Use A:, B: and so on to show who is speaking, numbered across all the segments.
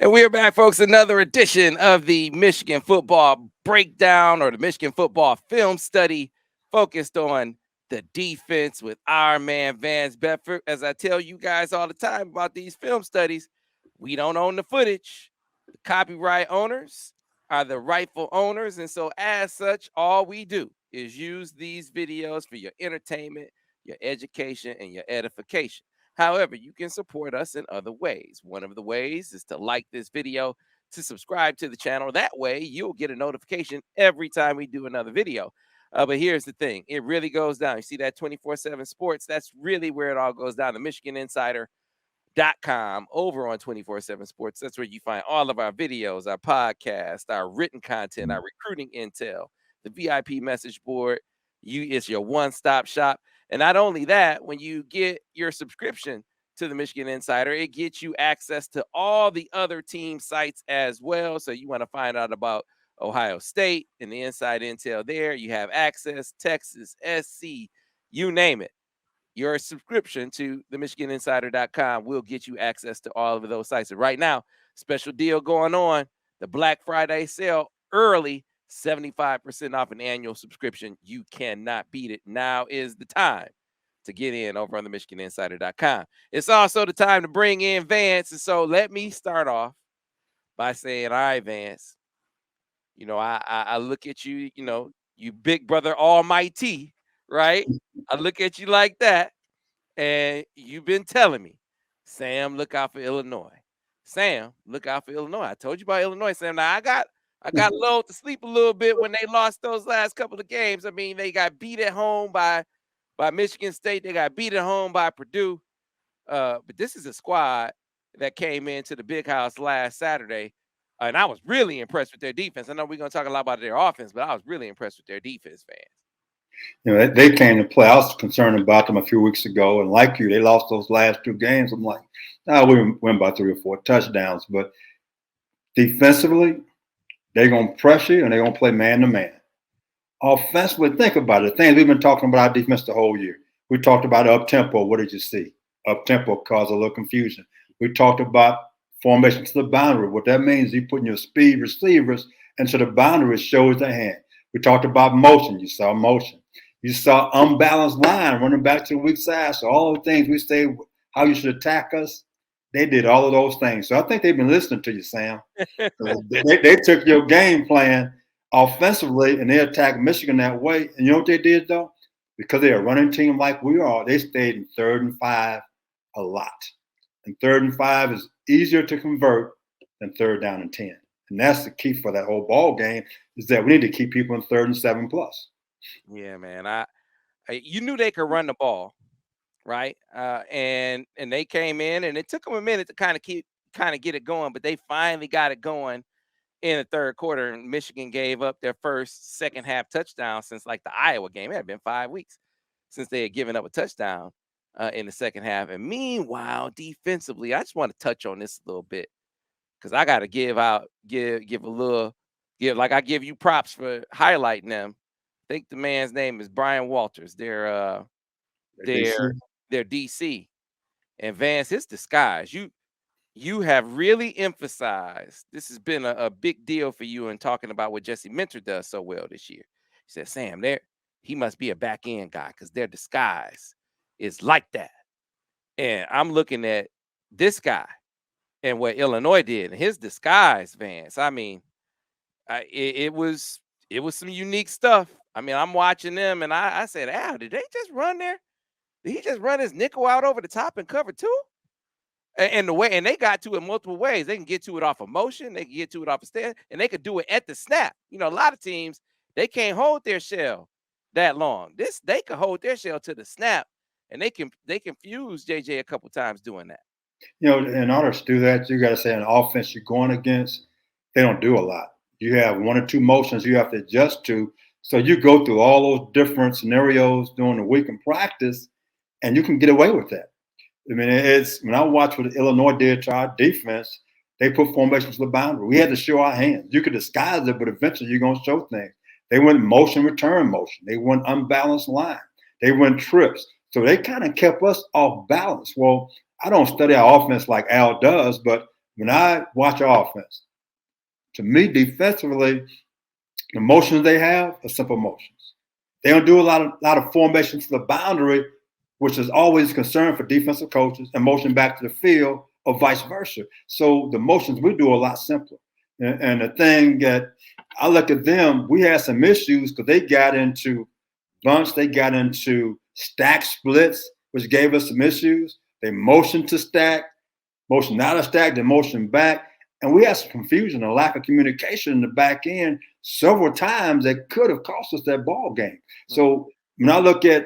A: And we're back, folks. Another edition of the Michigan football breakdown or the Michigan football film study focused on the defense with our man Vance Bedford. As I tell you guys all the time about these film studies, we don't own the footage. The copyright owners are the rightful owners. And so, as such, all we do is use these videos for your entertainment, your education, and your edification. However, you can support us in other ways. One of the ways is to like this video, to subscribe to the channel. That way, you'll get a notification every time we do another video. But here's the thing. It really goes down. You see that 24/7 sports? That's really where it all goes down. The MichiganInsider.com over on 24/7 sports. That's where you find all of our videos, our podcast, our written content, our recruiting intel, the VIP message board. It's your one-stop shop. And not only that, when you get your subscription to the Michigan Insider, it gets you access to all the other team sites as well. So you want to find out about Ohio State and the inside intel there. You have access, Texas, SC, you name it. Your subscription to the MichiganInsider.com will get you access to all of those sites. And right now, special deal going on, the Black Friday sale early, 75% off an annual subscription. You cannot beat it. Now is the time to get in over on the MichiganInsider.com. It's also the time to bring in Vance. And so let me start off by saying, all right, Vance, I look at you, you big brother almighty, right? I look at you like that, and you've been telling me, Sam, look out for Illinois. Sam, look out for Illinois. I told you about Illinois, Sam. Now I got lulled to sleep a little bit when they lost those last couple of games. I mean, they got beat at home by Michigan State. They got beat at home by Purdue. But this is a squad that came into the big house last Saturday. And I was really impressed with their defense. I know we're going to talk a lot about their offense, but I was really impressed with their defense, fans.
B: They came to play. I was concerned about them a few weeks ago, and like you, they lost those last two games. I'm like, we win by 3 or 4 touchdowns. But defensively, they're going to pressure you, and they're going to play man-to-man. Offensively, think about it. The things we've been talking about our defense the whole year. We talked about up-tempo. What did you see? Up-tempo caused a little confusion. We talked about formation to the boundary. What that means is you're putting your speed receivers into the boundary, shows their hand. We talked about motion. You saw motion. You saw unbalanced line running back to the weak side. So all the things we say, how you should attack us, they did all of those things. So I think they've been listening to you, Sam. they took your game plan offensively, and they attacked Michigan that way. And you know what they did, though? Because they're a running team like we are, they stayed in 3rd and 5 a lot. And 3rd and 5 is easier to convert than 3rd down and 10. And that's the key for that whole ball game, is that we need to keep people in 3rd and 7+.
A: Yeah, man. You knew they could run the ball, right? And they came in, and it took them a minute to kind of get it going, but they finally got it going in the 3rd quarter. And Michigan gave up their first second half touchdown since like the Iowa game. It had been 5 weeks since they had given up a touchdown in the second half. And meanwhile, defensively, I just want to touch on this a little bit, because I got to give I give you props for highlighting them. I think the man's name is Brian Walters. Their DC. And Vance, his disguise. You have really emphasized, this has been a big deal for you in talking about what Jesse Minter does so well this year. He said, Sam, he must be a back end guy, because their disguise is like that. And I'm looking at this guy and what Illinois did, and his disguise, Vance. I mean, it was some unique stuff. I mean, I'm watching them, and I said, did they just run there? Did he just run his nickel out over the top and cover 2? And they got to it multiple ways. They can get to it off of motion, they can get to it off of stand, and they could do it at the snap. A lot of teams, they can't hold their shell that long. They could hold their shell to the snap, and they confuse JJ a couple times doing that.
B: In order to do that, you got to say an offense you're going against, they don't do a lot. You have 1 or 2 motions you have to adjust to. So you go through all those different scenarios during the week in practice, and you can get away with that. I mean, it's when I watch what Illinois did to our defense, they put formation to the boundary. We had to show our hands. You could disguise it, but eventually you're going to show things. They went motion, return motion. They went unbalanced line. They went trips. So they kind of kept us off balance. Well, I don't study our offense like Al does, but when I watch our offense, to me, defensively, the motions they have are simple motions. They don't do a lot of formation to the boundary, which is always a concern for defensive coaches, and motion back to the field or vice versa. So the motions we do are a lot simpler. And the thing that I look at them, we had some issues because they got into bunch, they got into stack splits, which gave us some issues. They motioned to stack, motion out of stack, then motion back. And we had some confusion, a lack of communication in the back end several times that could have cost us that ball game. So when I look at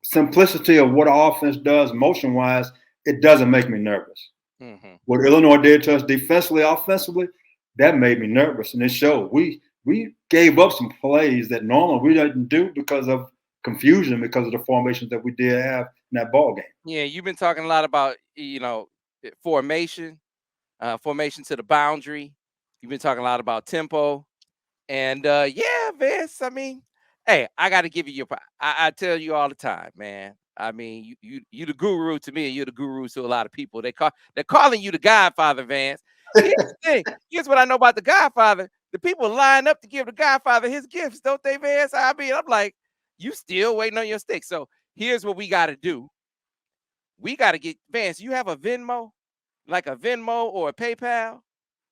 B: simplicity of what our offense does motion-wise, it doesn't make me nervous. Mm-hmm. What Illinois did to us defensively, offensively, that made me nervous. And it showed. We gave up some plays that normally we didn't do because of confusion, because of the formations that we did have in that ball game.
A: Yeah, you've been talking a lot about, formation to the boundary. You've been talking a lot about tempo. And yeah, Vince, I mean, hey, I got to give you your I tell you all the time, man. I mean, you the guru to me, and you're the guru to a lot of people. They're calling you the Godfather, Vance. Here's the thing. Here's what I know about the Godfather. The people line up to give the Godfather his gifts, don't they, Vance? I mean, I'm like, you still waiting on your stick. So here's what we got to do. We got to get Vance. You have a Venmo, like a Venmo or a PayPal?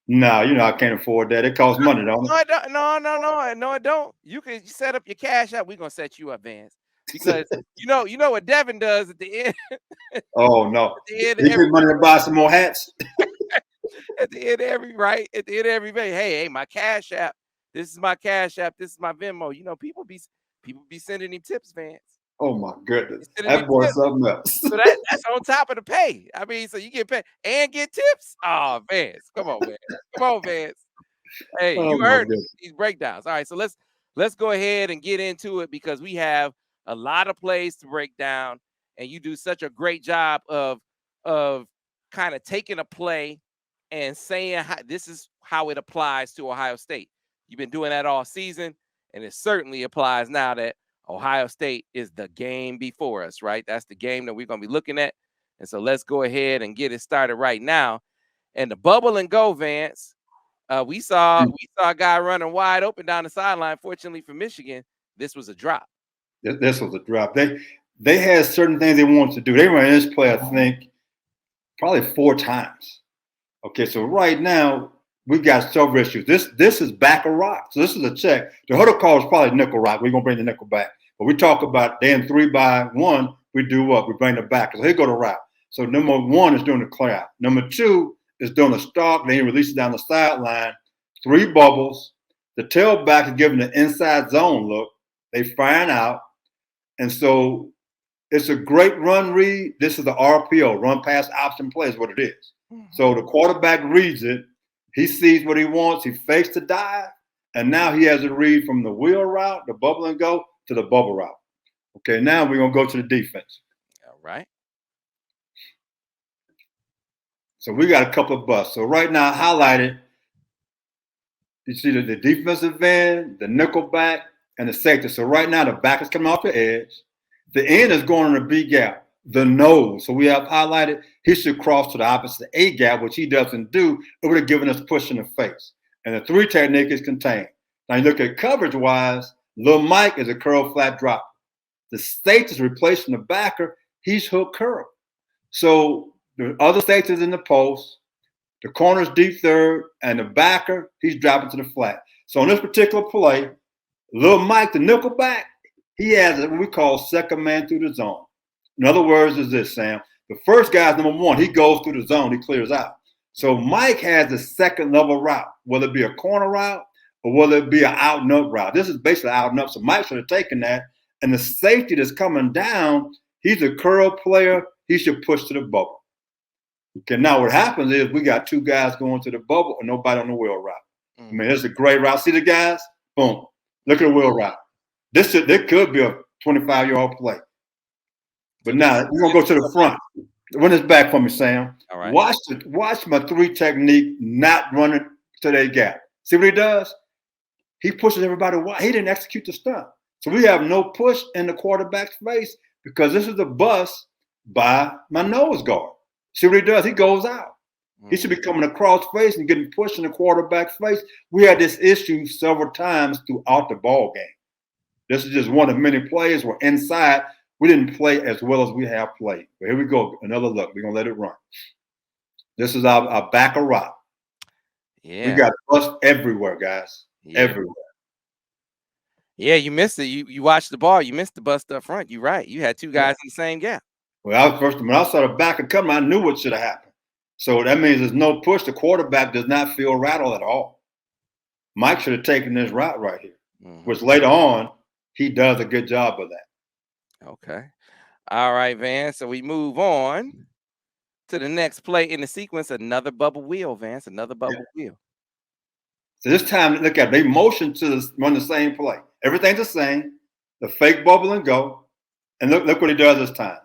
B: No, I can't afford that. It costs money, don't it?
A: No, it don't. No, it don't. You can set up your cash out. We're gonna set you up, Vance, because you know what Devin does at the end.
B: Oh no, at the end he get money to buy some more hats.
A: At the end of every day, hey, my cash app. This is my cash app. This is my Venmo. People be sending him tips, Vance.
B: Oh my goodness, that boy's something else.
A: So that's on top of the pay. I mean, so you get paid and get tips. Oh, Vance, come on, Vance. Hey, you heard these breakdowns. All right, so let's go ahead and get into it because we have a lot of plays to break down, and you do such a great job of kind of taking a play and saying this is how it applies to Ohio State. You've been doing that all season, and it certainly applies now that Ohio State is the game before us, right? That's the game that we're going to be looking at. And so let's go ahead and get it started right now. And the bubble and go, Vance. We saw a guy running wide open down the sideline. Fortunately for Michigan, this was a drop.
B: This was a drop. They had certain things they wanted to do. They ran this play, I think, probably 4 times. Okay, so right now we got several issues. This is back a rock. So this is a check. The huddle call is probably nickel rock. We're gonna bring the nickel back. But we talk about they in 3-by-1, we do what? We bring it back. So here go the route. So number 1 is doing the clear out. Number 2 is doing a stalk, then he releases down the sideline. 3 bubbles. The tailback is giving the inside zone look. They firing out. And so it's a great run read. This is the RPO, run pass option play is what it is. So the quarterback reads it. He sees what he wants. He fakes the dive. And now he has a read from the wheel route, the bubble and go, to the bubble route. Okay, now we're going to go to the defense.
A: All right.
B: So we got a couple of busts. So right now, highlighted, you see the defensive end, the nickel back, and the safety. So right now, the back is coming off the edge. The end is going on a B gap. The nose. So we have highlighted he should cross to the opposite A gap, which he doesn't do. It would have given us push in the face. And the 3 technique is contained. Now you look at coverage-wise, Lil Mike is a curl flat drop. The safety is replacing the backer. He's hook curl. So the other safety is in the post. The corner's deep third, and the backer, he's dropping to the flat. So on this particular play, Lil Mike, the nickel back, he has what we call second man through the zone. In other words, is this, Sam? The first guy's number 1. He goes through the zone. He clears out. So Mike has the second level route, whether it be a corner route or whether it be an out and up route. This is basically out and up. So Mike should have taken that. And the safety that's coming down, he's a curl player. He should push to the bubble. Okay, now what happens is we got 2 guys going to the bubble and nobody on the wheel route. I mean, it's a great route. See the guys? Boom. Look at the wheel route. This could be a 25-yard play. But now we're gonna go to the front. Run this back for me, Sam.
A: All right.
B: Watch my 3 technique not running to their gap. See what he does? He pushes everybody wide. He didn't execute the stunt. So we have no push in the quarterback's face because this is a bust by my nose guard. See what he does? He goes out. He should be
A: Mhm.
B: coming across face and getting pushed in the quarterback's face. We had this issue several times throughout the ball game. This is just one of many plays where inside we didn't play as well as we have played. But here we go. Another look. We're going to let it run. This is our back of rock. We
A: Yeah.
B: got bust everywhere, guys.
A: Yeah.
B: Everywhere.
A: Yeah, you missed it. You watched the ball. You missed the bust up front. You're right. You had two
B: Yeah.
A: guys in the same gap.
B: Well, when I saw the back of coming, I knew what should have happened. So that means there's no push. The quarterback does not feel rattled at all. Mike should have taken this route right here,
A: Mhm.
B: which later on, he does a good job of that.
A: Okay. All right, Vance. So we move on to the next play in the sequence. Another bubble wheel, Vance. Another
B: Yeah.
A: bubble wheel.
B: So this time, look at it. They motion to run the same play. Everything's the same. The fake bubble and go. And look what he does this time.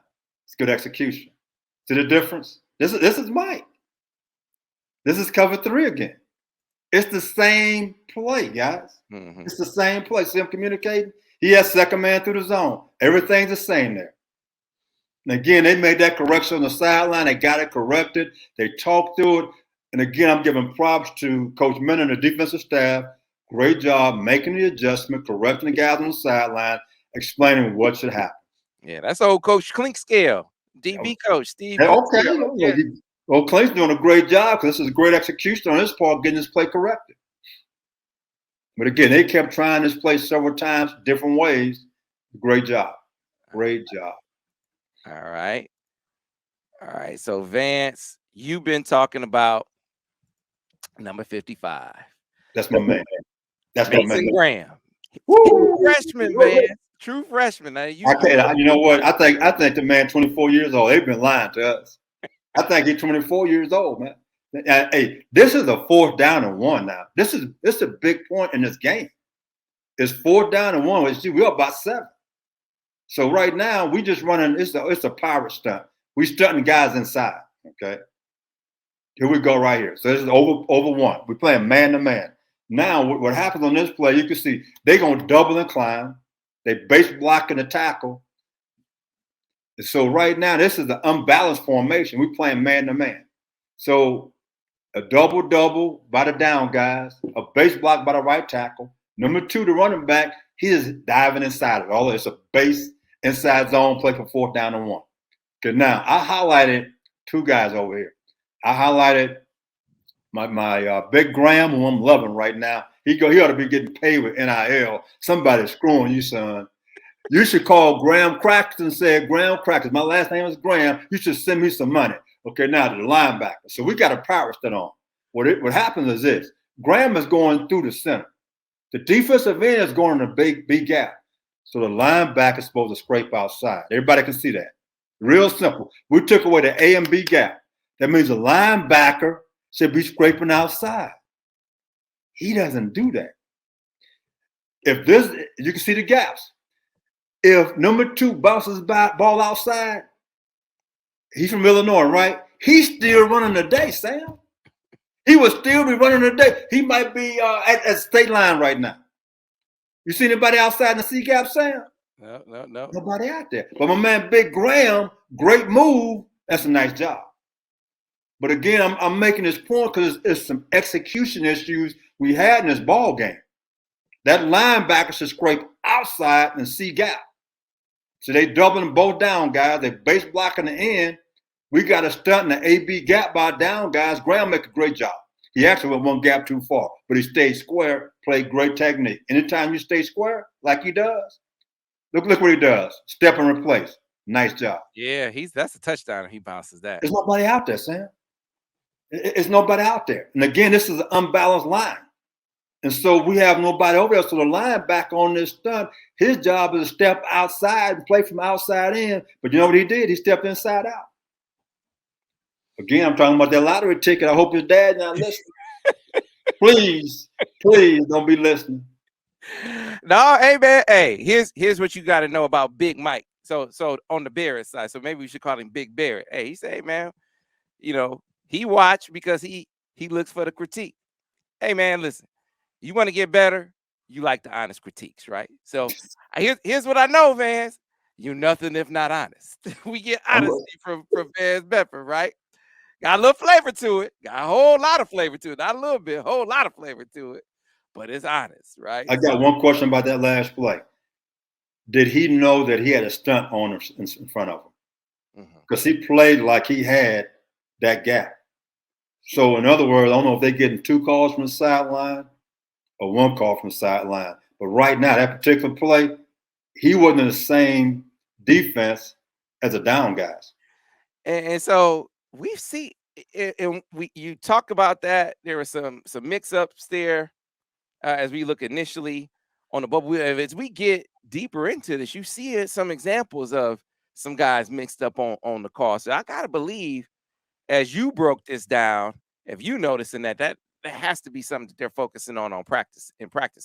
B: It's good execution. See the difference? This is Mike. This is cover 3 again. It's the same play, guys.
A: Mhm.
B: It's the same play. See him communicating? He has second man through the zone. Everything's the same there. And again, they made that correction on the sideline. They got it corrected. They talked through it. And again, I'm giving props to Coach Miller and the defensive staff. Great job making the adjustment, correcting the guys on the sideline, explaining what should happen.
A: Yeah, that's old Coach Clink scale. DB coach Steve
B: Hey,
A: Clink
B: okay.
A: scale. Yeah.
B: Well, Clay's doing a great job because this is a great execution on his part, getting this play corrected. But again, they kept trying this play several times, different ways. Great job. Great job.
A: All right. All right. So Vance, you've been talking about number 55.
B: That's my man. That's my man.
A: Mason Graham. True
B: Woo!
A: freshman, man. True freshman. Now,
B: I can't, you know what? I think the man 24 years old. They've been lying to us. I think he's 24 years old, man. Hey, this is a 4th down and 1 now. This is a big point in this game. It's 4th down and 1. We're up by 7. So right now we just running. It's a pirate stunt. We stunting guys inside. Okay. Here we go right here. So this is over 1. We're playing man to man. Now what happens on this play? You can see they're gonna double and climb. They base blocking the tackle. And so right now this is the unbalanced formation. We're playing man to man. So a double by the down guys, a base block by the right tackle. Number 2, the running back, he is diving inside it. All it's a base inside zone play for 4th down and 1. Because now I highlighted 2 guys over here. I highlighted my Big Graham, who I'm loving right now. He ought to be getting paid with NIL. Somebody's screwing you, son. You should call Graham Crackers and say, Graham Crackers, my last name is Graham. You should send me some money. Okay, now to the linebacker. So we got a power set on. What happens is this. Graham is going through the center. The defensive end is going in a big gap. So the linebacker is supposed to scrape outside. Everybody can see that. Real simple. We took away the A and B gap. That means the linebacker should be scraping outside. He doesn't do that. You can see the gaps. If number 2 bounces ball outside, he's from Illinois, right? He's still running the day, Sam. He would still be running the day. He might be at the state line right now. You see anybody outside in the C gap, Sam?
A: No.
B: Nobody out there. But my man Big Graham, great move. That's a nice job. But again, I'm making this point because it's some execution issues we had in this ball game. That linebacker should scrape outside and C gap. So they doubling both down guys. They base blocking the end. We got to stunt in the AB gap by down guys. Graham make a great job. He actually went one gap too far, but he stayed square, played great technique. Anytime you stay square like he does, look what he does. Step and replace. Nice job.
A: Yeah, that's a touchdown if he bounces that.
B: There's nobody out there, Sam. It's nobody out there. And again, this is an unbalanced line. And so we have nobody over there. So the linebacker on this stunt, his job is to step outside and play from outside in. But you know what he did? He stepped inside out. Again, I'm talking about that lottery ticket. I hope his dad not listening. Please don't be listening.
A: No, hey man, hey, here's what you got to know about Big Mike. So on the Barrett side, so maybe we should call him Big Barrett. Hey, he say, hey, man, he watch because he looks for the critique. Hey man, listen, you want to get better, you like the honest critiques, right? So here's what I know, Vance. You nothing if not honest. We get honesty from Vance Bedford, right? Got a little flavor to it. Got a whole lot of flavor to it. Not a little bit, a whole lot of flavor to it. But it's honest, right?
B: I got one question about that last play. Did he know that he had a stunt owner in front of him? Because he played like he had that gap. So, in other words, I don't know if they're getting 2 calls from the sideline or 1 call from the sideline. But right now, that particular play, he wasn't in the same defense as the down guys.
A: And so we've seen, and you talk about that. There were some mix-ups there as we look initially on the bubble. As we get deeper into this, you see some examples of some guys mixed up on the call. So I gotta believe, as you broke this down, if you noticing that has to be something that they're focusing on practice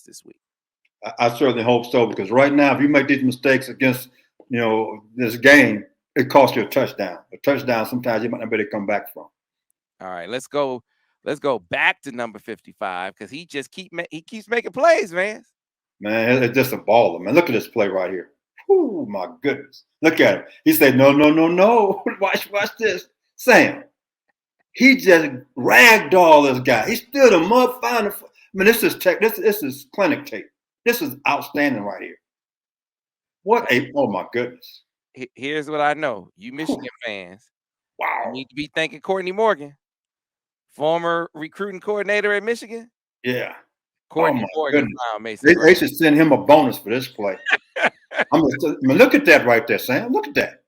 A: this week.
B: I certainly hope so, because right now, if you make these mistakes against, this game, it costs you a touchdown. A touchdown, sometimes you might not be able to come back from.
A: All right, let's go back to number 55, because he keeps making plays, man.
B: Man, it's just a baller, man. Look at this play right here. Oh my goodness. Look at him. He said, no, no, no, no. Watch this. Sam, he just ragdolled this guy. He stood him up, found the. I mean, this is clinic tape. This is outstanding right here. Oh my goodness.
A: Here's what I know. You Michigan fans,
B: wow,
A: you need to be thanking Courtney Morgan, former recruiting coordinator at Michigan.
B: Yeah.
A: Courtney Morgan.
B: They should send him a bonus for this play. I mean, look at that right there, Sam. Look at that.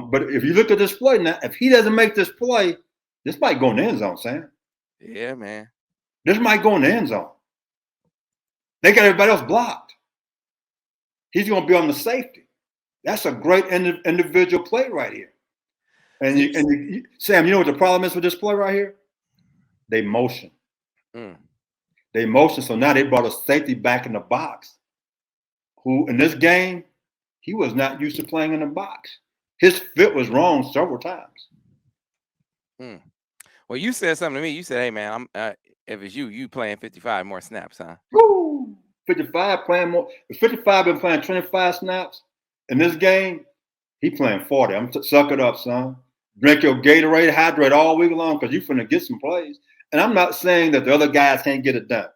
B: But if you look at this play now, if he doesn't make this play, this might go in the end zone, Sam.
A: Yeah, man.
B: This might go in the end zone. They got everybody else blocked. He's going to be on the safety. That's a great individual play right here. And Sam, you know what the problem is with this play right here? They motion. They motion. So now they brought a safety back in the box, who in this game, he was not used to playing in the box. His fit was wrong several times.
A: Well, you said something to me. You said, "Hey, man, if it's you playing 55 more snaps, huh?"
B: Woo! 55 playing more. If 55 been playing 25 snaps in this game, he playing 40. I'm suck it up, son. Drink your Gatorade, hydrate all week long, because you finna get some plays. And I'm not saying that the other guys can't get it done.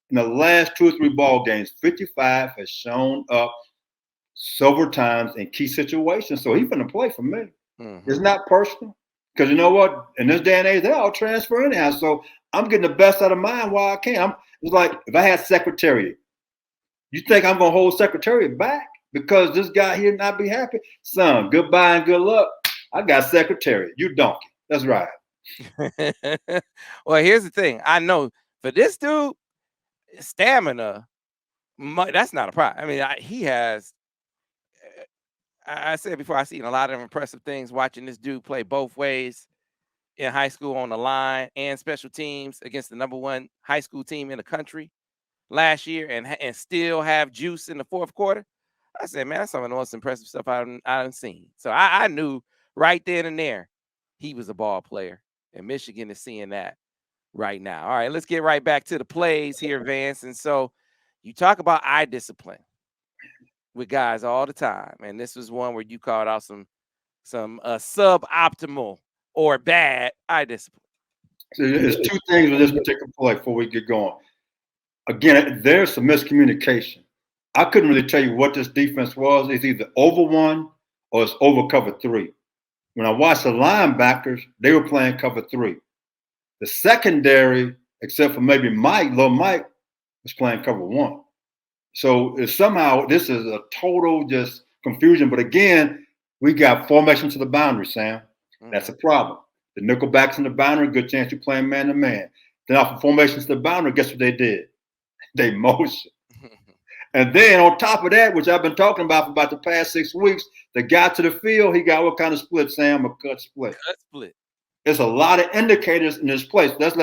B: In the last 2 or 3 ball games, 55 has shown up several times in key situations. So he's going to play for me. It's not personal, because you know what? In this day and age, they all transfer anyhow. So I'm getting the best out of mine while I can. It's like if I had Secretariat, you think I'm going to hold Secretariat back because this guy here not be happy? Son, goodbye and good luck. I got Secretariat. You donkey. That's right.
A: Well, here's the thing. I know for this dude, stamina, that's not a problem. I mean, he has. I said before, I've seen a lot of impressive things watching this dude play both ways in high school, on the line and special teams against the #1 high school team in the country last year, and still have juice in the fourth quarter. I said, man, that's some of the most impressive stuff I've seen. So I knew right then and there he was a ball player, and Michigan is seeing that right now. All right, let's get right back to the plays here, Vance. And so you talk about eye discipline with guys all the time, and this was one where you called out some suboptimal or bad eye discipline.
B: So there's 2 things with this particular play before we get going. Again, there's some miscommunication. I couldn't really tell you what this defense was. It's either over 1 or it's over cover 3. When I watched the linebackers, they were playing cover 3. The secondary, except for maybe Little Mike, was playing cover 1. So somehow this is a total just confusion. But again, we got formation to the boundary, Sam. That's a problem. The nickel backs in the boundary, good chance you're playing man to man. Then off of formation to the boundary, guess what they did? They motion. And then on top of that, which I've been talking about for about the past 6 weeks, the guy to the field, he got what kind of split, Sam? A cut split.
A: Cut split.
B: There's a lot of indicators in this place. Let's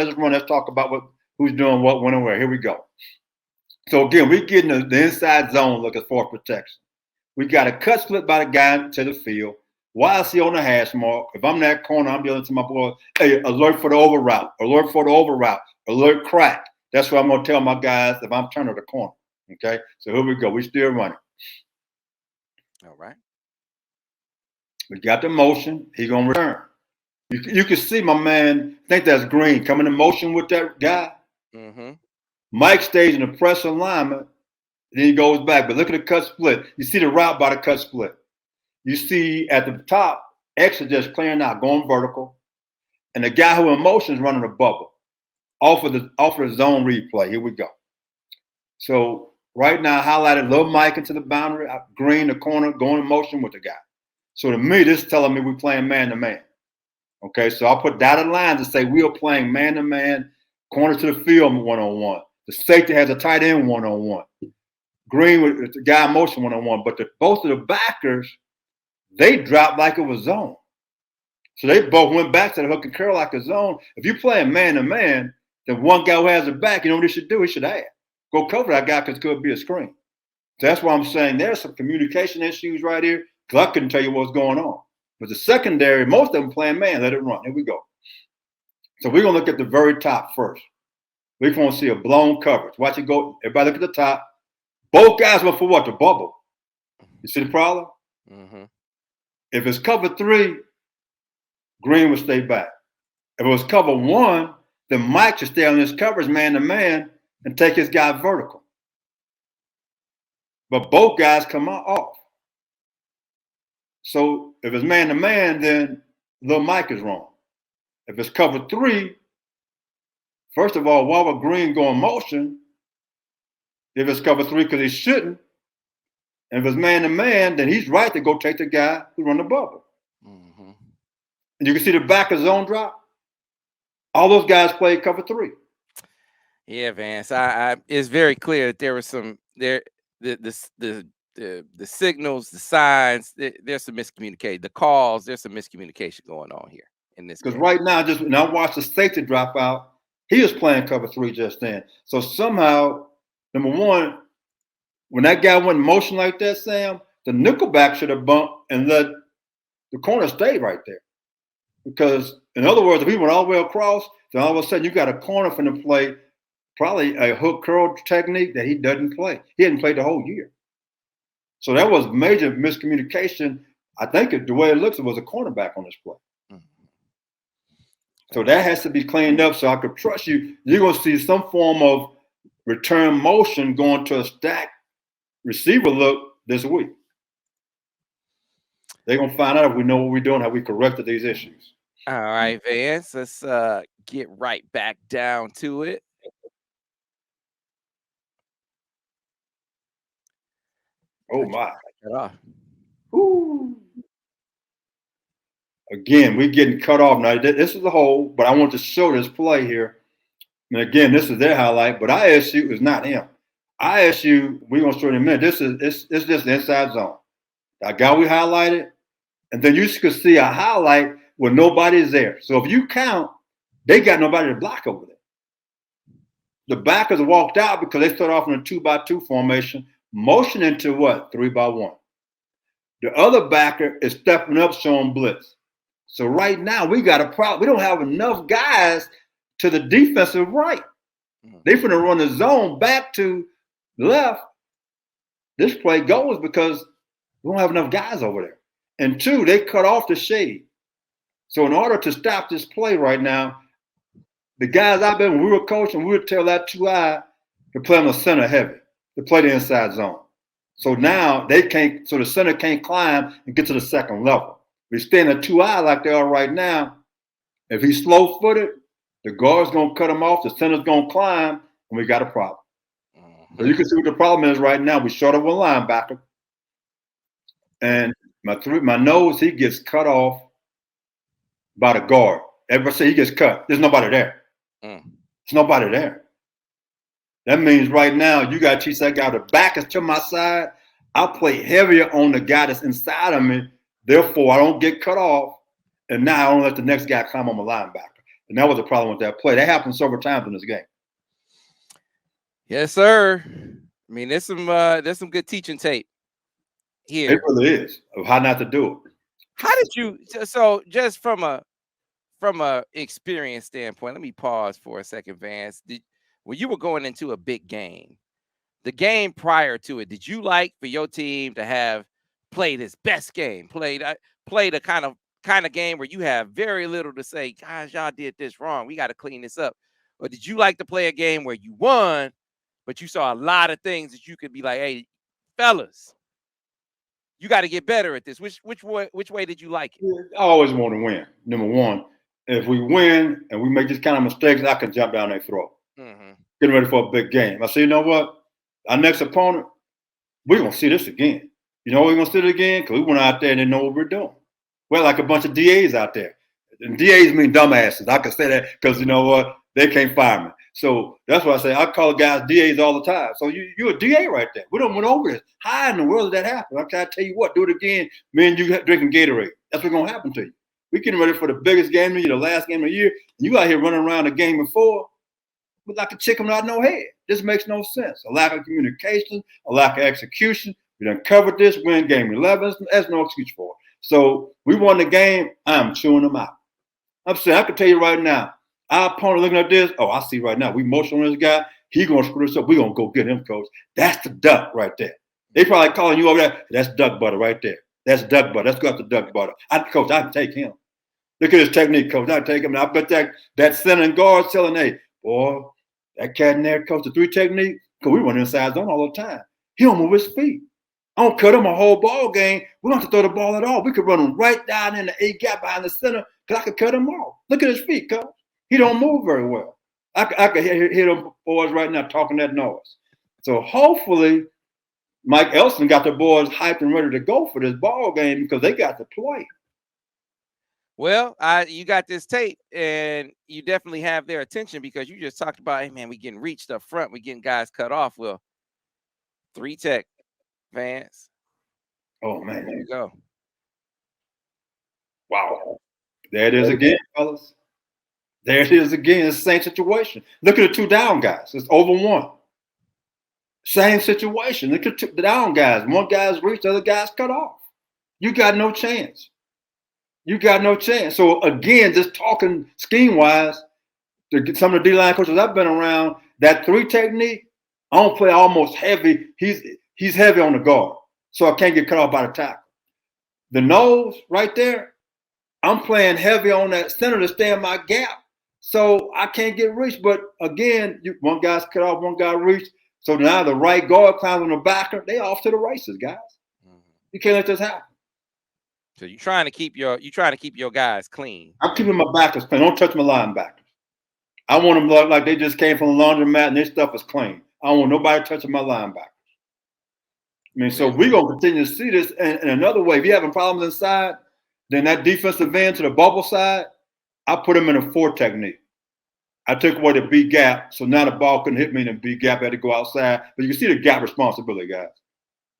B: talk about who's doing what, when, and where. Here we go. So again, we get in the inside zone looking for protection. We got a cut split by the guy to the field. While I see on the hash mark, if I'm that corner, I'm yelling to my boy, hey, alert for the over route, alert for the over route, alert crack. That's what I'm going to tell my guys if I'm turning the corner. Okay, so here we go. We still running.
A: All right.
B: We got the motion. He going to return. You can see my man, I think that's Green, coming in motion with that guy.
A: Mm-hmm.
B: Mike stays in the press alignment, then he goes back. But look at the cut split. You see the route by the cut split. You see at the top, X is just clearing out, going vertical. And the guy who in motion is running a bubble off of the zone replay. Here we go. So right now, highlighted little Mike into the boundary, Green the corner, going in motion with the guy. So to me, this is telling me we're playing man to man. Okay, so I'll put dotted lines to say we are playing man to man, corner to the field 1-on-1. The safety has a tight end 1-on-1. Green with the guy in motion 1-on-1. But both of the backers, they dropped like it was zone. So they both went back to the hook and curl like a zone. If you're playing man to man, then one guy who has it back, you know what he should do? He should add. Go cover that guy because it could be a screen. So that's why I'm saying there's some communication issues right here because I couldn't tell you what's going on. But the secondary, most of them playing man, let it run. Here we go. So we're going to look at the very top first. We're going to see a blown coverage. Watch it go. Everybody look at the top. Both guys went for what? The bubble. You see the problem?
A: Mm-hmm.
B: If it's cover 3, Green will stay back. If it was cover 1, then Mike should stay on his coverage man to man and take his guy vertical. But both guys come off. So if it's man to man, then little Mike is wrong. If it's cover 3, first of all, why would Green go in motion if it's cover 3? Because he shouldn't. And if it's man to man, then he's right to go take the guy who run the bubble.
A: Mm-hmm.
B: And you can see the back of zone drop. All those guys played cover 3.
A: Yeah, Vance. It's very clear that there was some there the signals, the signs. There's some miscommunication. The calls. There's some miscommunication going on here in this
B: Because
A: game.
B: right now, just now watch the safety drop out. He was playing cover 3 just then. So somehow, number one, when that guy went in motion like that, Sam, the nickelback should have bumped and let the corner stay right there. Because in other words, if he went all the way across, then all of a sudden you got a corner from the play, probably a hook curl technique that he doesn't play. He hadn't played the whole year. So that was major miscommunication. I think the way it looks, it was a cornerback on this play. So that has to be cleaned up so I could trust you. You're going to see some form of return motion going to a stack receiver look this week. They're going to find out if we know what we're doing, how we corrected these issues.
A: All right, Vance. Let's get right back down to it.
B: Oh, my.
A: Cut off.
B: Ooh. Again, we're getting cut off. Now, this is a hole, but I want to show this play here. And again, this is their highlight, but ISU is not him. ISU, we're going to show you in a minute. It's just the inside zone. That guy we highlighted, and then you could see a highlight where nobody's there. So if you count, they got nobody to block over there. The backers walked out because they started off in a 2-by-2 formation, motioning to what? 3-by-1. The other backer is stepping up, showing blitz. So right now we got a problem. We don't have enough guys to the defensive right. They're going to run the zone back to left. This play goes because we don't have enough guys over there. And 2, they cut off the shade. So in order to stop this play right now, the guys when we were coaching, we would tell that 2-eye to play on the center heavy, to play the inside zone. So now the center can't climb and get to the second level. We stay in a 2-eye like they are right now. If he's slow-footed, the guard's going to cut him off, the center's going to climb, and we got a problem. So you can see what the problem is right now. We short of one linebacker. And my nose, he gets cut off by the guard. Everybody say he gets cut. There's nobody there. There's nobody there. That means right now you got to teach that guy the back is to my side. I'll play heavier on the guy that's inside of me. Therefore, I don't get cut off. And now I don't let the next guy climb on my linebacker. And that was the problem with that play. That happened several times in this game.
A: Yes, sir. I mean, there's some good teaching tape here.
B: It really is of how not to do it.
A: How did you? So just from a experience standpoint, let me pause for a second, Vance. When you were going into a big game, the game prior to it, did you like for your team to have played its best game, played a kind of kind of game where you have very little to say, guys, y'all did this wrong, we got to clean this up? Or did you like to play a game where you won, but you saw a lot of things that you could be like, hey, fellas, you got to get better at this? Which way did you like it?
B: I always want to win. Number one, if we win and we make these kind of mistakes, I can jump down their throat. Getting ready for a big game. I say, you know what? Our next opponent, we're going to see this again. You know, we're going to see it again because we went out there and didn't know what we're doing. We're like a bunch of DAs out there. And DAs mean dumbasses. I can say that because, you know what? They can't fire me. So that's why I say I call guys DAs all the time. So you're a DA right there. We don't went over this. How in the world did that happen? I'm trying to tell you what, do it again. Me and you drinking Gatorade. That's what's going to happen to you. We're getting ready for the biggest game of the year, the last game of the year. You out here running around the game before with like a chicken without no head. This makes no sense. A lack of communication, a lack of execution. We done covered this, win game 11. There's no excuse for it. So we won the game. I'm chewing them out. I'm saying, I can tell you right now, our opponent looking at this, oh, I see right now, we motion on this guy. He going to screw this up. We're going to go get him, coach. That's the duck right there. They probably calling you over there. That's duck butter right there. That's duck butter. Let's go after duck butter. Coach, I can take him. Look at his technique, coach. I can take him. And I bet that center and guard telling, hey, boy, that cat in there, coach, the 3 technique, because we run inside zone all the time. He don't move his feet. I don't cut him a whole ball game. We don't have to throw the ball at all. We could run him right down in the A gap behind the center because I could cut him off. Look at his feet, coach. He don't move very well. I could hear them boys right now talking that noise. So hopefully Mike Elston got the boys hyped and ready to go for this ball game because they got to play.
A: Well, you got this tape, and you definitely have their attention because you just talked about, hey, man, we getting reached up front. We getting guys cut off. Well, 3 tech, Vance.
B: Oh, man.
A: There you go.
B: Wow. There it is again, fellas. There it is again. It's the same situation. Look at the 2 down guys. It's over 1. Same situation. Look at the down guys. One guy's reached, the other guy's cut off. You got no chance. You got no chance. So again, just talking scheme-wise, some of the D-line coaches I've been around, that 3 technique, I don't play almost heavy. He's heavy on the guard, so I can't get cut off by the tackle. The nose right there, I'm playing heavy on that center to stay in my gap, so I can't get reached. But again, one guy's cut off, one guy reached. So now the right guard climbs on the backer. They off to the races, guys. You can't let this happen.
A: So you're trying to keep your guys clean.
B: I'm keeping my backers clean. Don't touch my linebackers. I want them look like they just came from the laundromat and their stuff is clean. I don't want nobody touching my linebackers. I mean, so we're gonna continue to see this in another way. If you're having problems inside, then that defensive end to the bubble side, I put them in a 4 technique. I took away the B gap, so now the ball couldn't hit me in the B gap. I had to go outside. But you can see the gap responsibility, guys.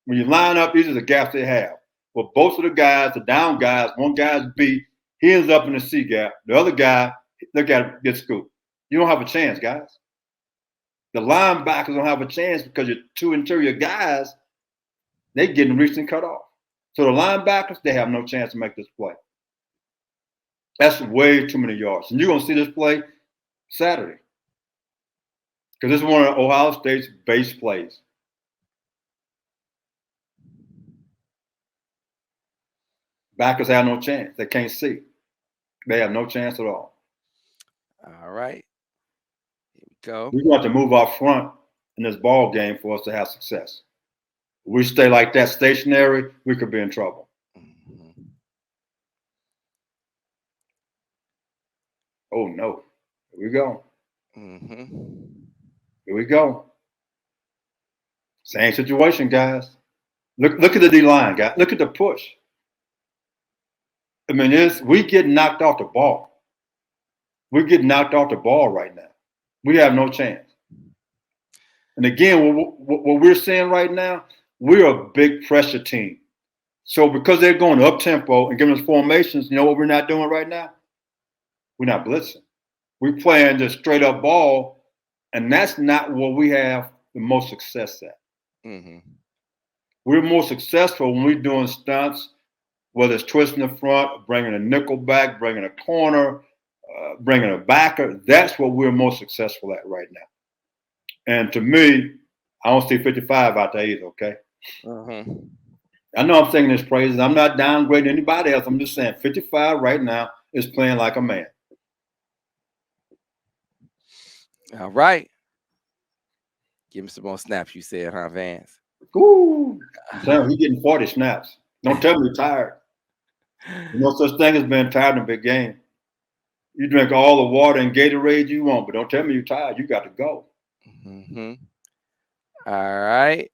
B: When you line up, these are the gaps they have. Well, both of the guys, the down guys, one guy's B, he ends up in the C gap. The other guy, look at it, gets scooped. You don't have a chance, guys. The linebackers don't have a chance because your 2 interior guys, they getting reached and cut off. So the linebackers, they have no chance to make this play. That's way too many yards. And you're going to see this play Saturday. Because this is one of Ohio State's base plays. Backers have no chance. They can't see. They have no chance at all.
A: All right. Here we go.
B: We're going to have to move our front in this ball game for us to have success. If we stay like that stationary, we could be in trouble. Oh, no. Here we go. Here we go. Same situation, guys. Look at the D-line, guys. Look at the push. I mean, we get knocked off the ball. We get knocked off the ball right now. We have no chance. And again, what we're seeing right now, we're a big pressure team. So because they're going up tempo and giving us formations, you know what we're not doing right now? We're not blitzing. We're playing just straight up ball, and that's not what we have the most success at. We're more successful when we're doing stunts, whether it's twisting the front, bringing a nickel back, bringing a corner, bringing a backer. That's what we're most successful at right now. And to me, I don't see 55 out there either, okay? I know I'm singing his praises. I'm not downgrading anybody else. I'm just saying 55 right now is playing like a man.
A: All right. Give me some more snaps, you said, huh, Vance?
B: Woo! I'm telling you, he's getting 40 snaps. Don't tell me you're tired. No such thing as being tired in a big game. You drink all the water and Gatorade you want, but don't tell me you're tired. You got to go.
A: Mm-hmm. All right.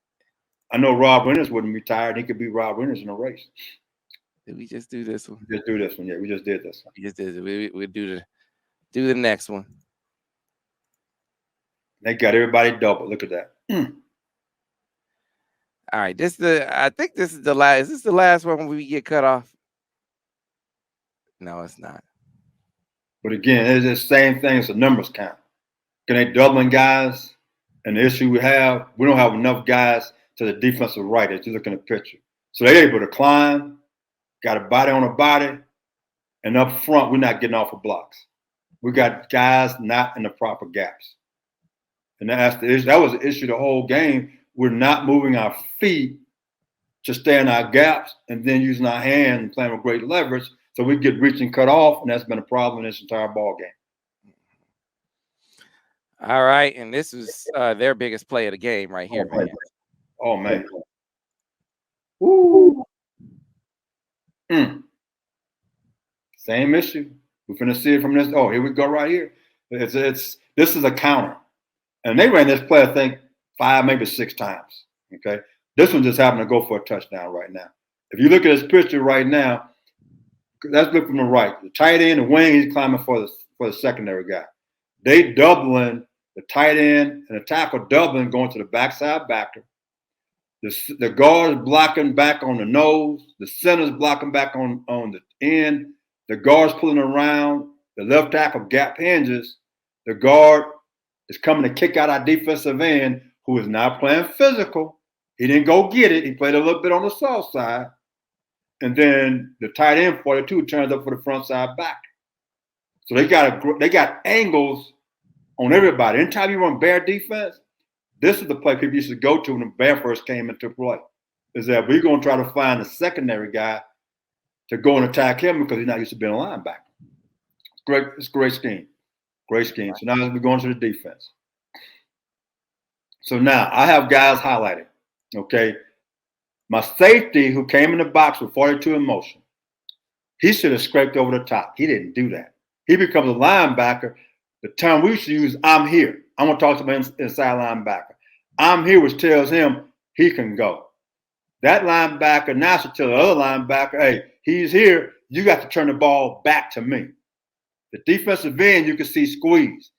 B: I know Rob Reynolds wouldn't be tired. He could beat Rob Reynolds in a race.
A: Did we just do this one?
B: We just do this one. Yeah, we just did this one.
A: We just did it. We do the next one.
B: They got everybody double. Look at that.
A: All right. I think this is the last. Is this the last one when we get cut off? No, it's not.
B: But again, it's the same thing as a numbers count. Can they doubling guys? And the issue we don't have enough guys to the defensive right as you look in the picture. So they're able to climb, got a body on a body, and up front, we're not getting off of blocks. We got guys not in the proper gaps. And that's the issue. That was the issue the whole game. We're not moving our feet to stay in our gaps and then using our hands and playing with great leverage. So we get reaching cut off, and that's been a problem in this entire ball game.
A: All right, and this is their biggest play of the game right here, man.
B: Oh man. Woo. Same issue. We're gonna see it from this. Oh, here we go right here. This is a counter. And they ran this play, I think, 5, maybe 6 times. Okay. This one just happened to go for a touchdown right now. If you look at this picture right now, let's look from the right. The tight end, the wing, he's climbing for the secondary guy. They doubling the tight end and the tackle doubling going to the backside backer. The guard's blocking back on the nose. The center's blocking back on the end. The guard's pulling around. The left tackle gap hinges. The guard is coming to kick out our defensive end, who is now playing physical. He didn't go get it. He played a little bit on the soft side. And then the tight end 42 turns up for the front side back. So they got angles on everybody. Anytime you run bear defense, this is the play people used to go to when the bear first came into play. Is that we're going to try to find a secondary guy to go and attack him because he's not used to being a linebacker. It's a great scheme. Great scheme. So now we're going to the defense. So now I have guys highlighted. Okay. My safety who came in the box with 42 in motion, he should have scraped over the top. He didn't do that. He becomes a linebacker. The term we should use, I'm here. I'm going to talk to my inside linebacker. I'm here, which tells him he can go. That linebacker now should tell the other linebacker, hey, he's here. You got to turn the ball back to me. The defensive end, you can see squeeze.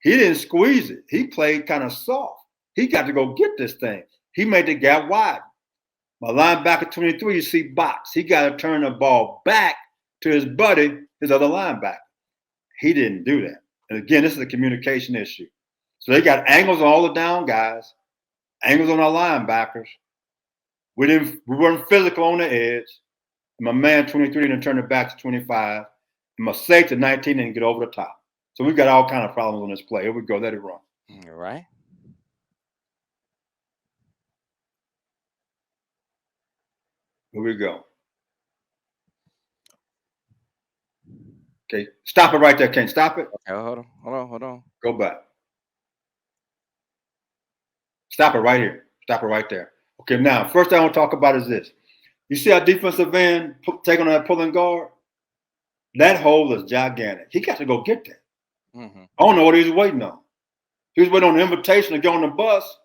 B: He didn't squeeze it. He played kind of soft. He got to go get this thing. He made the gap wide. My linebacker 23, you see box. He got to turn the ball back to his buddy, his other linebacker. He didn't do that. And again, this is a communication issue. So they got angles on all the down guys, angles on our linebackers. We weren't physical on the edge. And my man 23 didn't turn it back to 25. And my safety 19 didn't get over the top. So we've got all kind of problems on this play. Here we go. Let it run.
A: All right.
B: Here we go. Okay, stop it right there, Ken. Stop it.
A: Okay, hold on.
B: Go back. Stop it right here. Stop it right there. Okay, now, first thing I want to talk about is this. You see our defensive end taking on that pulling guard? That hole is gigantic. He got to go get that. Mm-hmm. I don't know what he was waiting on. He was waiting on an invitation to get on the bus.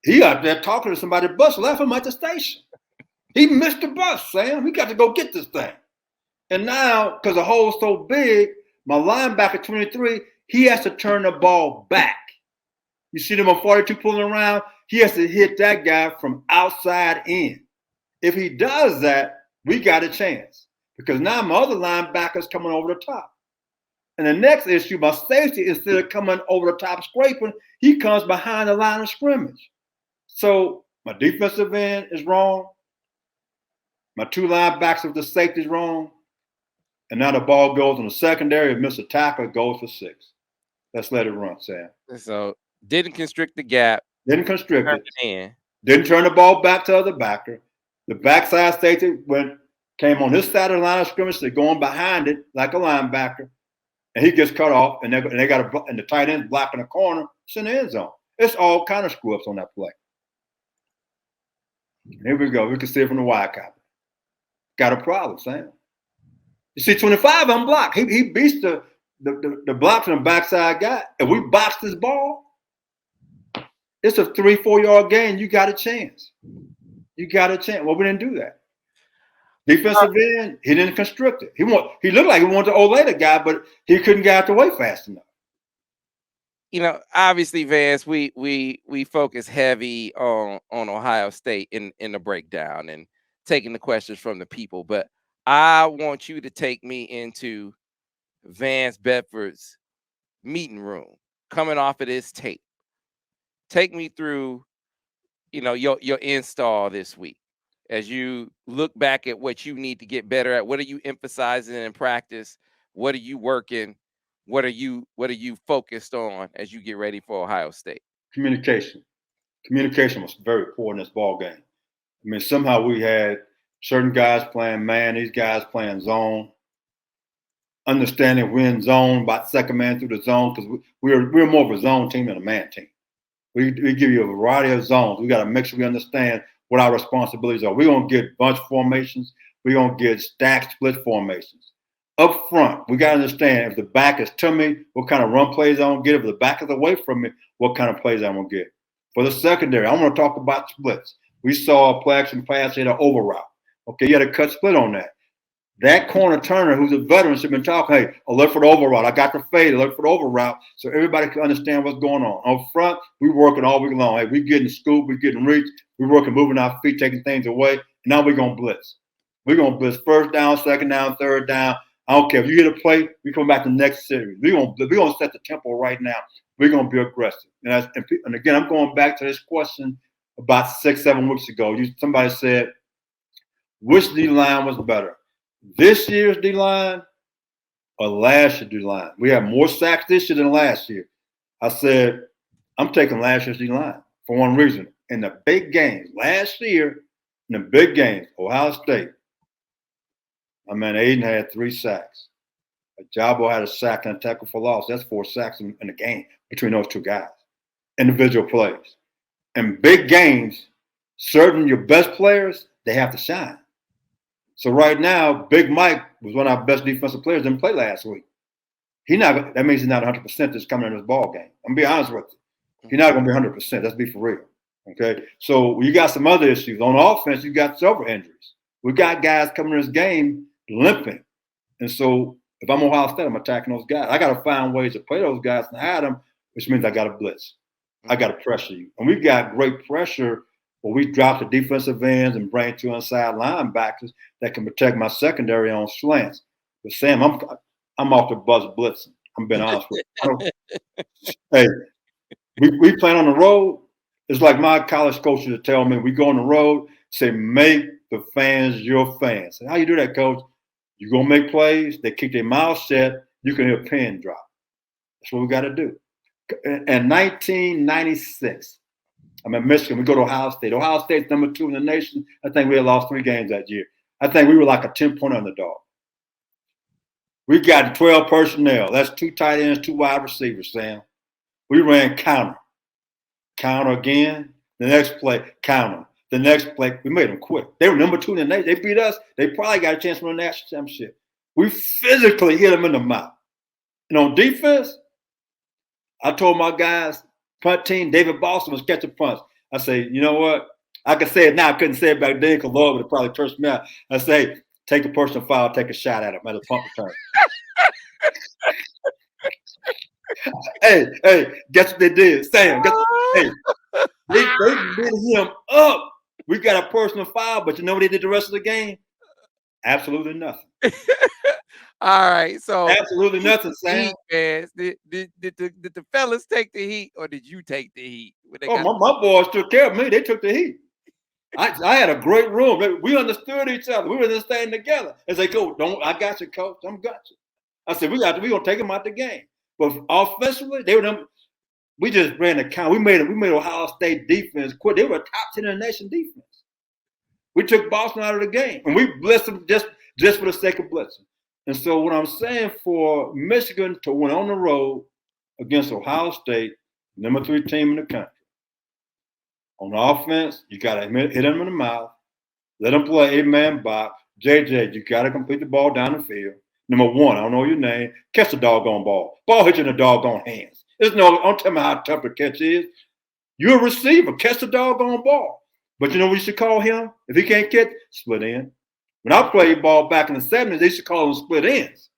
B: He out there talking to somebody. The bus left him at the station. He missed the bus, Sam. He got to go get this thing. And now, because the hole's so big, my linebacker 23, he has to turn the ball back. You see them on 42 pulling around? He has to hit that guy from outside in. If he does that, we got a chance. Because now my other linebacker's coming over the top. And the next issue, my safety, instead of coming over the top scraping, he comes behind the line of scrimmage. So my defensive end is wrong. My 2 linebackers of the safety is wrong. And now the ball goes on the secondary. Miss a tackle, it goes for 6. Let's let it run, Sam.
A: So didn't constrict the gap.
B: Didn't constrict it. Didn't turn the ball back to the other backer. The backside safety came on this side of the line of scrimmage. They're going behind it like a linebacker, and he gets cut off, and they got and the tight end blocking the corner. It's in the end zone. It's all kind of screw ups on that play. Here we go. We can see it from the wide copy. Got a problem, Sam. You see, 25 unblocked. He beats the block from the backside guy. If we boxed this ball, it's a 3-4 yard gain. You got a chance. You got a chance. Well, we didn't do that. Defensive end, he didn't constrict it. He looked like he wanted to Olay the guy, but he couldn't get out the way fast enough.
A: You know, obviously, Vance, we focus heavy on Ohio State in the breakdown and taking the questions from the people, but I want you to take me into Vance Bedford's meeting room coming off of this tape. Take me through, your install this week as you look back at what you need to get better at. What are you emphasizing in practice? What are you working? What are you focused on as you get ready for Ohio State?
B: Communication. Communication was very important in this ball game. I mean, somehow we had certain guys playing man, these guys playing zone. Understanding we're in zone, about second man through the zone, because we're more of a zone team than a man team. We give you a variety of zones. We got to make sure we understand what our responsibilities are. We're going to get bunch formations. We're going to get stack split formations. Up front, we got to understand if the back is to me, what kind of run plays I'm going to get. If the back is away from me, what kind of plays I'm going to get. For the secondary, I want to talk about splits. We saw a play action pass, he had an over route. Okay, you had a cut split on that. That corner Turner, who's a veteran, should have been talking, hey, alert for the over route. I got the fade, alert for the over route, so everybody can understand what's going on. Up front, we working all week long. Hey, we getting scoop, we getting reach, we working, moving our feet, taking things away. Now we're going to blitz. We're going to blitz first down, second down, third down. I don't care. If you get a play, we come back to the next series. We're going to set the tempo right now. We're going to be aggressive. And again, I'm going back to this question about 6-7 weeks ago. Somebody said, which D-line was better? This year's D-line or last year's D-line? We have more sacks this year than last year. I said, I'm taking last year's D-line for one reason. In the big games, last year, in the big games, Ohio State, my man Aiden had 3 sacks. Jabo had a sack and a tackle for loss. That's 4 sacks in the game between those two guys. Individual plays. In big games, certain your best players, they have to shine. So right now, Big Mike was one of our best defensive players, didn't play last week. That means he's not 100% that's coming in this ball game. I'm going to be honest with you. He's not going to be 100%. Let's be for real. Okay? So you got some other issues. On offense, you got several injuries. We got guys coming in this game limping. And so if I'm Ohio State, I'm attacking those guys. I got to find ways to play those guys and hide them, which means I got to blitz. I got to pressure you. And we've got great pressure where we drop the defensive ends and bring 2 inside linebackers that can protect my secondary on slants. But Sam, I'm off the bus blitzing. I'm being honest with you. Hey, we playing on the road. It's like my college coach used to tell me, we go on the road, say, make the fans your fans. And how you do that, coach? You're going to make plays. They keep their mouth shut. You can hear a pin drop. That's what we got to do. In 1996, I'm in Michigan. We go to Ohio State. Ohio State's number 2 in the nation. I think we had lost 3 games that year. I think we were like a 10-point underdog. We got 12 personnel. That's 2 tight ends, 2 wide receivers, Sam. We ran counter. Counter again. The next play, counter. The next play, we made them quit. They were number 2 in the nation. They beat us. They probably got a chance to win the national championship. We physically hit them in the mouth. And on defense, I told my guys, punt team, David Boston was catching punts. I say, you know what? I can say it now. I couldn't say it back then because Lord would have probably cursed me out. I say, take a personal foul, take a shot at him at a punt return. hey, guess what they did? Sam, hey, they beat him up. We got a personal foul, but you know what they did the rest of the game? Absolutely nothing.
A: All right, so
B: absolutely nothing, Sam.
A: Did the fellas take the heat, or did you take the heat?
B: My boys took care of me. They took the heat. I had a great room. We understood each other. We were in this thing together. As they go, I got you, coach. I'm got you. I said, we gonna take them out the game. But offensively, we just ran the count. We made Ohio State defense quit. They were a top 10 in the nation defense. We took Boston out of the game, and we blitzed them just for the sake of blitzing. And so, what I'm saying for Michigan to win on the road against Ohio State, number 3 team in the country, on offense, you got to hit them in the mouth, let them play 8-man box. JJ, you got to complete the ball down the field. Number 1, I don't know your name, catch the doggone ball. Ball hit you in the doggone hands. Don't tell me how tough the catch is. You're a receiver, catch the doggone ball. But you know what you should call him? If he can't catch, split end. When I played ball back in the 70s, they used to call him split ends,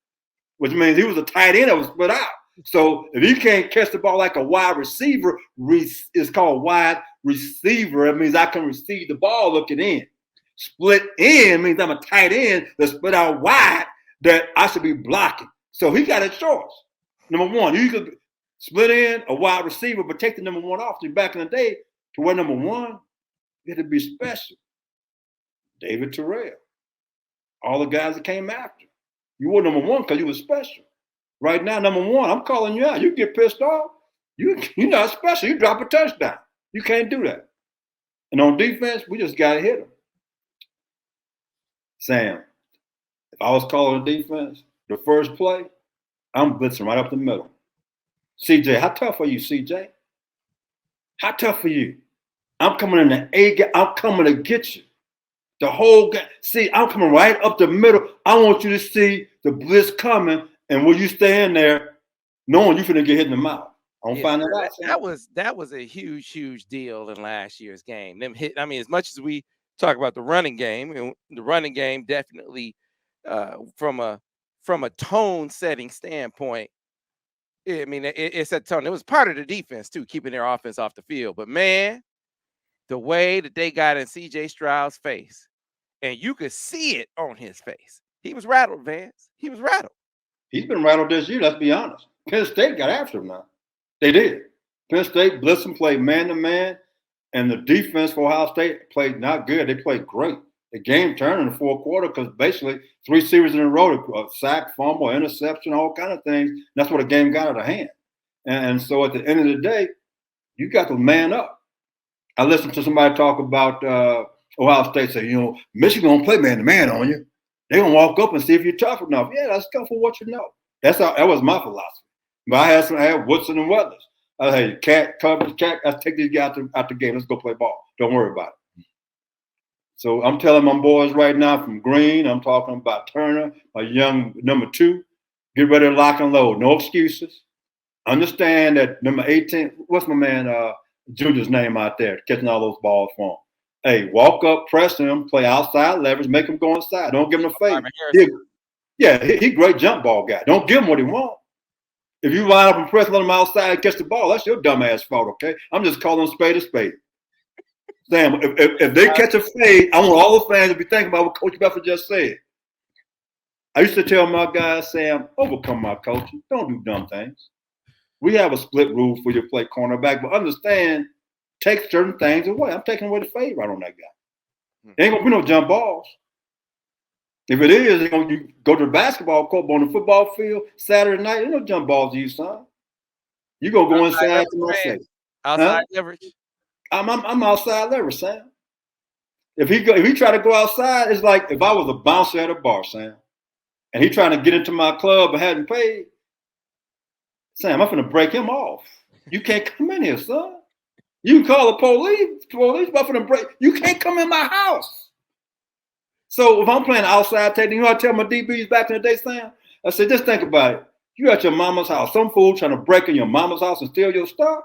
B: which means he was a tight end that was split out. So if you can't catch the ball like a wide receiver, it's called wide receiver. It means I can receive the ball looking in. Split end means I'm a tight end that split out wide that I should be blocking. So he got a choice. Number 1, you could split in a wide receiver, but take the number 1 off. Back in the day, to wear number 1, you had to be special. David Terrell. All the guys that came after. You were number 1 because you were special. Right now, number 1, I'm calling you out. You get pissed off, you're not special. You drop a touchdown. You can't do that. And on defense, we just got to hit them. Sam, if I was calling the defense, the first play, I'm blitzing right up the middle. CJ, how tough are you, CJ? How tough are you? I'm coming in the A. I'm coming to get you. The whole game. See, I'm coming right up the middle. I want you to see the blitz coming, and will you stay in there knowing you're going to get hit in the mouth? I'm finding out.
A: That was a huge deal in last year's game. Them hit. I mean, as much as we talk about the running game, and the running game definitely from a tone setting standpoint. I mean, it's a tone. It was part of the defense too, keeping their offense off the field. But man, the way that they got in CJ Stroud's face, and you could see it on his face. He was rattled, Vance. He was rattled.
B: He's been rattled this year, let's be honest. Penn State got after him now. They did. Penn State blitzed him, played man-to-man, and the defense for Ohio State played not good. They played great. The game turned in the fourth quarter because basically 3 series in a row, a sack, fumble, interception, all kind of things. That's what the game got out of hand. And so at the end of the day, you got to man up. I listened to somebody talk about Ohio State say, Michigan gonna play man-to-man on you. They're gonna walk up and see if you're tough enough. Yeah, that's tough for what you know. That was my philosophy. But I had Woodson and Weathers. I said, hey, cat, coverage, cat, let's take these guys out the game. Let's go play ball. Don't worry about it. So I'm telling my boys right now from Green, I'm talking about Turner, a young number 2, get ready to lock and load. No excuses. Understand that number 18, what's my man Junior's name out there, catching all those balls for him. Hey, walk up, press him, play outside leverage, make him go inside. Don't give him a fake. He great jump ball guy. Don't give him what he wants. If you line up and press, let him outside and catch the ball, that's your dumb ass fault, okay? I'm just calling spade a spade. Sam, if they catch a fade, I want all the fans to be thinking about what Coach Bedford just said. I used to tell my guys, Sam, overcome my coaching. Don't do dumb things. We have a split rule for you to play cornerback, but understand, take certain things away. I'm taking away the fade right on that guy. There ain't going to be no jump balls. If it is, you go to the basketball court, but on the football field, Saturday night, there's no jump balls to you, son. You're going to go inside to my face.
A: Outside leverage?
B: I'm outside leverage, Sam. If he try to go outside, it's like if I was a bouncer at a bar, Sam, and he trying to get into my club but hadn't paid, Sam, I'm going to break him off. You can't come in here, son. You can call the police, but I'm going to break. You can't come in my house. So if I'm playing outside technique, I tell my DBs back in the day, Sam, I said, just think about it. You at your mama's house. Some fool trying to break in your mama's house and steal your stuff.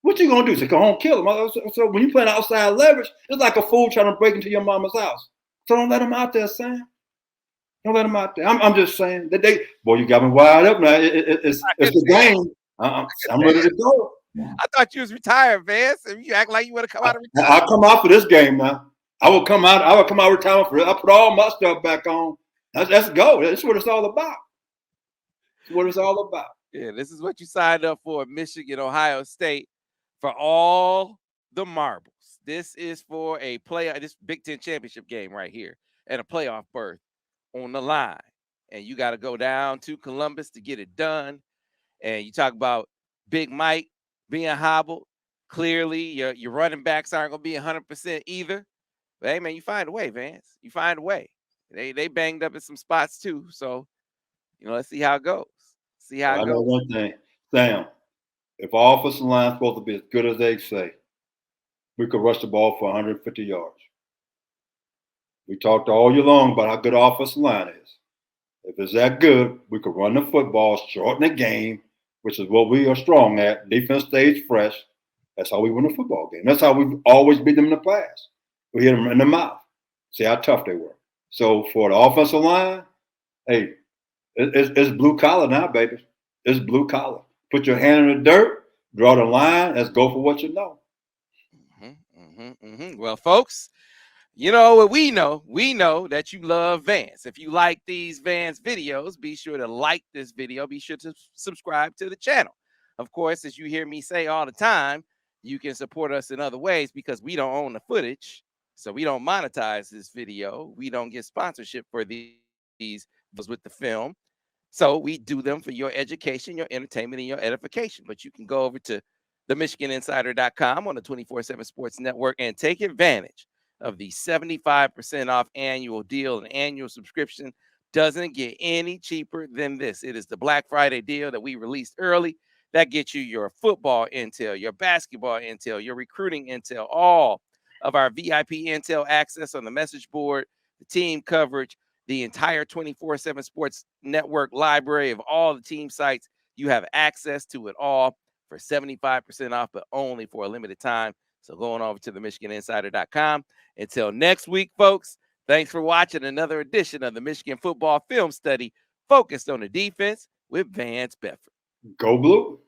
B: What you going to do? Say, go home, kill him. So when you playing outside leverage, it's like a fool trying to break into your mama's house. So don't let him out there, Sam. Don't let him out there. I'm just saying that you got me wired up now. It's the game. I'm ready to go.
A: I thought you was retired, Vance. You act like you want to come out of retirement.
B: I'll come out for this game now. I will come out retirement for it. I'll put all my stuff back on. Let's go. That's what it's all about. That's what it's all about.
A: Yeah, this is what you signed up for, Michigan, Ohio State, for all the marbles. This is for this Big Ten championship game right here, and a playoff berth on the line. And you got to go down to Columbus to get it done. And you talk about Big Mike being hobbled. Clearly, your running backs aren't going to be 100% either. hey man, you find a way, Vance. You find a way. They banged up in some spots too. So, let's see how it goes. See how
B: Well,
A: it
B: I know
A: goes.
B: one thing, Sam. If our offensive line is supposed to be as good as they say, we could rush the ball for 150 yards. We talked all year long about how good our offensive line is. If it's that good, we could run the football, shorten the game, which is what we are strong at. Defense stays fresh. That's how we win a football game. That's how we've always beat them in the past. We hit them in the mouth. See how tough they were. So for the offensive line, hey, it's blue collar now, baby. It's blue collar. Put your hand in the dirt, draw the line. Let's go for what you know.
A: Well, folks, you know what we know? We know that you love Vance. If you like these Vance videos, be sure to like this video. Be sure to subscribe to the channel. Of course, as you hear me say all the time, you can support us in other ways because we don't own the footage. So we don't monetize this video. We don't get sponsorship for these with the film. So we do them for your education, your entertainment, and your edification. But you can go over to the MichiganInsider.com on the 24/7 Sports Network and take advantage of the 75% off annual deal. An annual subscription doesn't get any cheaper than this. It is the Black Friday deal that we released early. That gets you your football intel, your basketball intel, your recruiting intel, all of our VIP intel access on the message board, the team coverage, the entire 24/7 Sports Network library of all the team sites. You have access to it all for 75% off, but only for a limited time. So going over to the MichiganInsider.com. Until next week, folks, thanks for watching another edition of the Michigan Football Film Study focused on the defense with Vance Bedford.
B: Go blue.